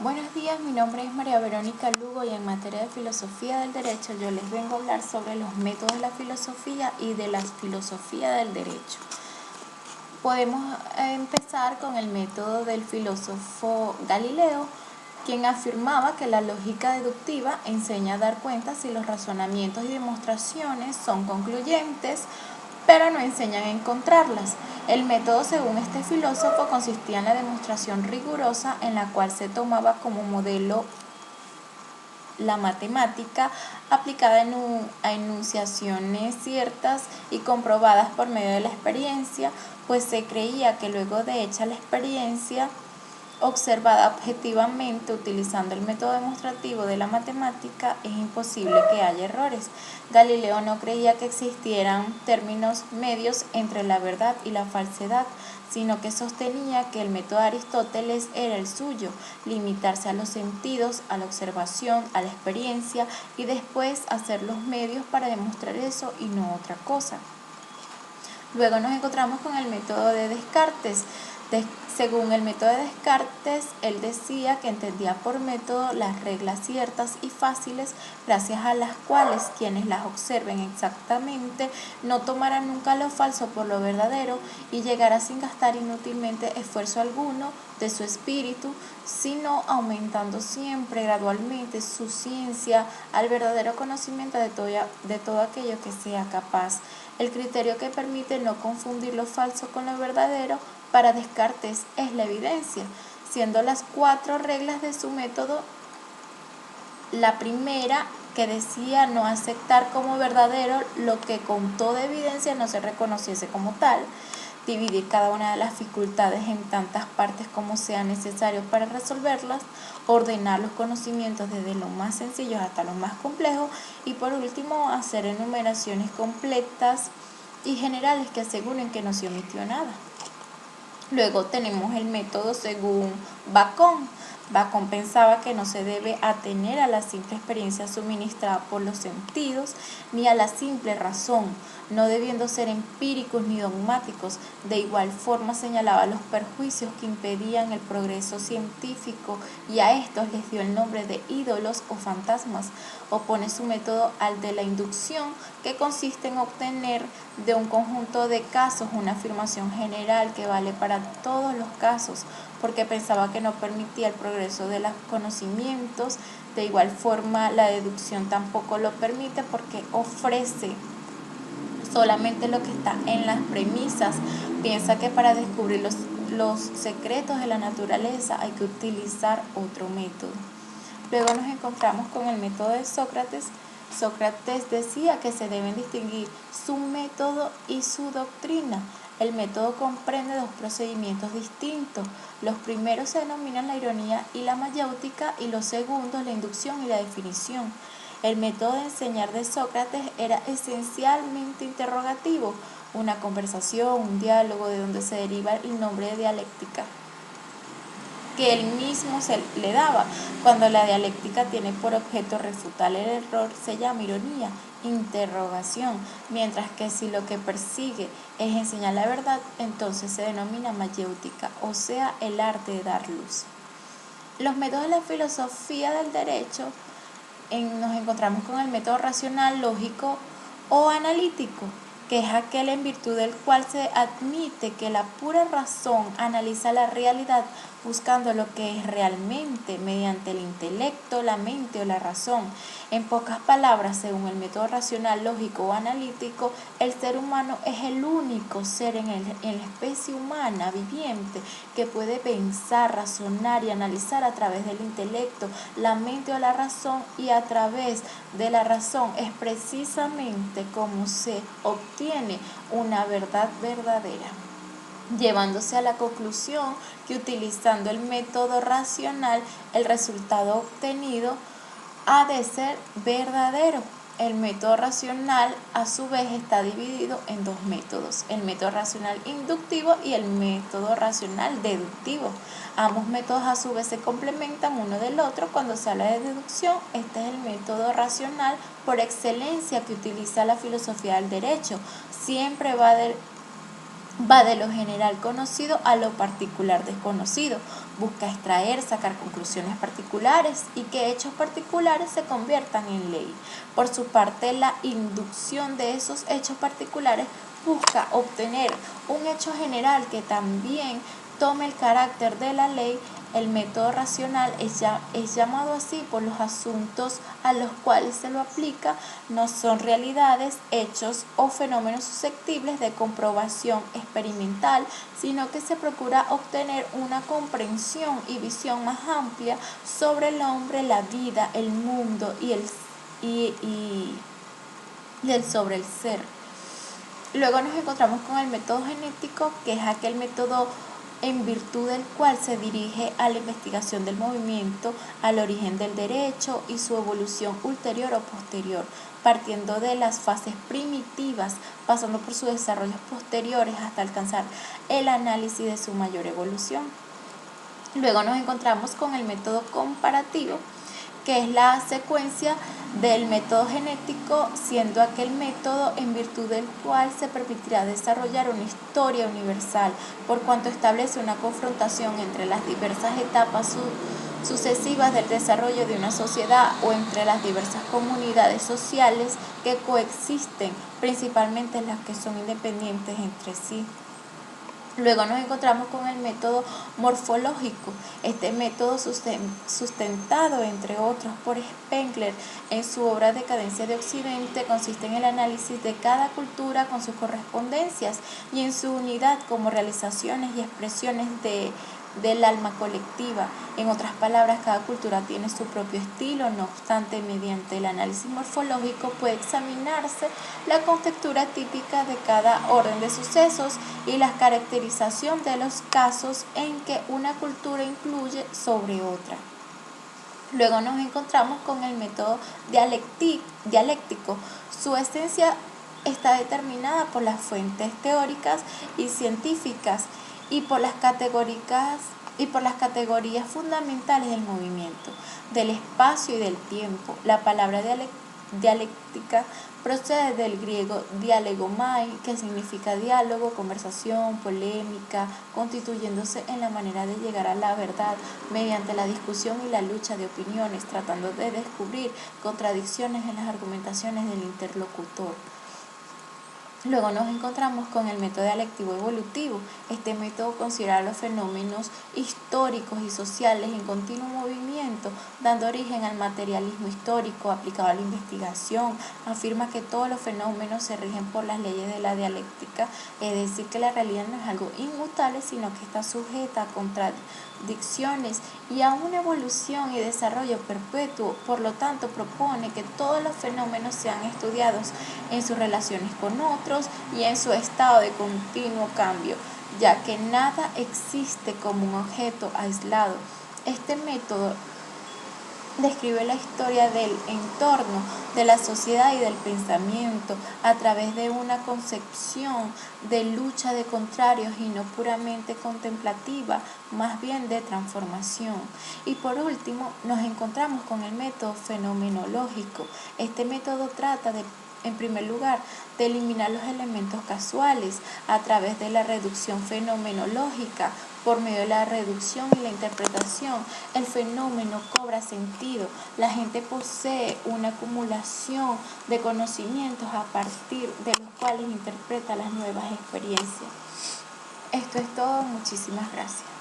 Buenos días, mi nombre es María Verónica Lugo y en materia de filosofía del derecho yo les vengo a hablar sobre los métodos de la filosofía y de la filosofía del derecho. Podemos empezar con el método del filósofo Galileo, quien afirmaba que la lógica deductiva enseña a dar cuenta si los razonamientos y demostraciones son concluyentes, pero no enseñan a encontrarlas. El método, según este filósofo, consistía en la demostración rigurosa en la cual se tomaba como modelo la matemática aplicada a enunciaciones ciertas y comprobadas por medio de la experiencia, pues se creía que luego de hecha la experiencia observada objetivamente utilizando el método demostrativo de la matemática, es imposible que haya errores. Galileo no creía que existieran términos medios entre la verdad y la falsedad, sino que sostenía que el método de Aristóteles era el suyo, limitarse a los sentidos, a la observación, a la experiencia y después hacer los medios para demostrar eso y no otra cosa. Luego nos encontramos con el método de Descartes. Según el método de Descartes, él decía que entendía por método las reglas ciertas y fáciles, gracias a las cuales quienes las observen exactamente no tomarán nunca lo falso por lo verdadero y llegará sin gastar inútilmente esfuerzo alguno de su espíritu, sino aumentando siempre gradualmente su ciencia al verdadero conocimiento de todo aquello que sea capaz. El criterio que permite no confundir lo falso con lo verdadero para Descartes es la evidencia, siendo las 4 reglas de su método la primera, que decía no aceptar como verdadero lo que con toda evidencia no se reconociese como tal, dividir cada una de las dificultades en tantas partes como sea necesario para resolverlas, ordenar los conocimientos desde lo más sencillo hasta lo más complejo y por último hacer enumeraciones completas y generales que aseguren que no se omitió nada. Luego tenemos el método según Bacon. Bacon pensaba que no se debe atener a la simple experiencia suministrada por los sentidos ni a la simple razón, no debiendo ser empíricos ni dogmáticos. De igual forma señalaba los perjuicios que impedían el progreso científico y a estos les dio el nombre de ídolos o fantasmas. Opone su método al de la inducción, que consiste en obtener de un conjunto de casos una afirmación general que vale para todos los casos, porque pensaba que no permitía el progreso de los conocimientos. De igual forma, la deducción tampoco lo permite porque ofrece solamente lo que está en las premisas. Piensa que para descubrir los secretos de la naturaleza hay que utilizar otro método. Luego nos encontramos con el método de Sócrates. Sócrates decía que se deben distinguir su método y su doctrina. El método comprende 2 procedimientos distintos. Los primeros se denominan la ironía y la mayéutica y los segundos la inducción y la definición. El método de enseñar de Sócrates era esencialmente interrogativo, una conversación, un diálogo de donde se deriva el nombre de dialéctica que él mismo se le daba. Cuando la dialéctica tiene por objeto refutar el error, se llama ironía, interrogación, mientras que si lo que persigue es enseñar la verdad, entonces se denomina mayéutica, o sea, el arte de dar luz. Los métodos de la filosofía del derecho nos encontramos con el método racional, lógico o analítico, que es aquel en virtud del cual se admite que la pura razón analiza la realidad buscando lo que es realmente mediante el intelecto, la mente o la razón. En pocas palabras, según el método racional, lógico o analítico, el ser humano es el único ser en la especie humana viviente que puede pensar, razonar y analizar a través del intelecto, la mente o la razón, y a través de la razón es precisamente como se obtiene una verdad verdadera, llevándose a la conclusión que utilizando el método racional el resultado obtenido ha de ser verdadero. El método racional a su vez está dividido en 2 métodos, el método racional inductivo y el método racional deductivo. Ambos métodos a su vez se complementan uno del otro. Cuando se habla de deducción, este es el método racional por excelencia que utiliza la filosofía del derecho. Siempre va de lo general conocido a lo particular desconocido. Busca extraer, sacar conclusiones particulares y que hechos particulares se conviertan en ley. Por su parte, la inducción de esos hechos particulares busca obtener un hecho general que también tome el carácter de la ley. El método racional es llamado así por los asuntos a los cuales se lo aplica no son realidades, hechos o fenómenos susceptibles de comprobación experimental, sino que se procura obtener una comprensión y visión más amplia sobre el hombre, la vida, el mundo y el sobre el ser. Luego nos encontramos con el método genético, que es aquel método en virtud del cual se dirige a la investigación del movimiento, al origen del derecho y su evolución ulterior o posterior, partiendo de las fases primitivas, pasando por sus desarrollos posteriores hasta alcanzar el análisis de su mayor evolución. Luego nos encontramos con el método comparativo, que es la secuencia del método genético, siendo aquel método en virtud del cual se permitirá desarrollar una historia universal, por cuanto establece una confrontación entre las diversas etapas sucesivas del desarrollo de una sociedad o entre las diversas comunidades sociales que coexisten, principalmente las que son independientes entre sí. Luego nos encontramos con el método morfológico. Este método, sustentado entre otros por Spengler en su obra Decadencia de Occidente, consiste en el análisis de cada cultura con sus correspondencias y en su unidad como realizaciones y expresiones del alma colectiva. En otras palabras, cada cultura tiene su propio estilo, no obstante, mediante el análisis morfológico puede examinarse la contextura típica de cada orden de sucesos y la caracterización de los casos en que una cultura influye sobre otra. Luego nos encontramos con el método dialéctico. Su esencia está determinada por las fuentes teóricas y científicas y por las categorías fundamentales del movimiento, del espacio y del tiempo. La palabra dialéctica procede del griego dialegomai, que significa diálogo, conversación, polémica, constituyéndose en la manera de llegar a la verdad mediante la discusión y la lucha de opiniones, tratando de descubrir contradicciones en las argumentaciones del interlocutor. Luego nos encontramos con el método dialéctico evolutivo. Este método considera los fenómenos históricos y sociales en continuo movimiento, dando origen al materialismo histórico aplicado a la investigación. Afirma que todos los fenómenos se rigen por las leyes de la dialéctica, es decir, que la realidad no es algo inmutable, sino que está sujeta a contradicciones y a una evolución y desarrollo perpetuo. Por lo tanto, propone que todos los fenómenos sean estudiados en sus relaciones con otros y en su estado de continuo cambio, ya que nada existe como un objeto aislado. Este método describe la historia del entorno, de la sociedad y del pensamiento a través de una concepción de lucha de contrarios y no puramente contemplativa, más bien de transformación. Y por último, nos encontramos con el método fenomenológico. Este método trata en primer lugar, de eliminar los elementos casuales a través de la reducción fenomenológica. Por medio de la reducción y la interpretación, el fenómeno cobra sentido. La gente posee una acumulación de conocimientos a partir de los cuales interpreta las nuevas experiencias. Esto es todo. Muchísimas gracias.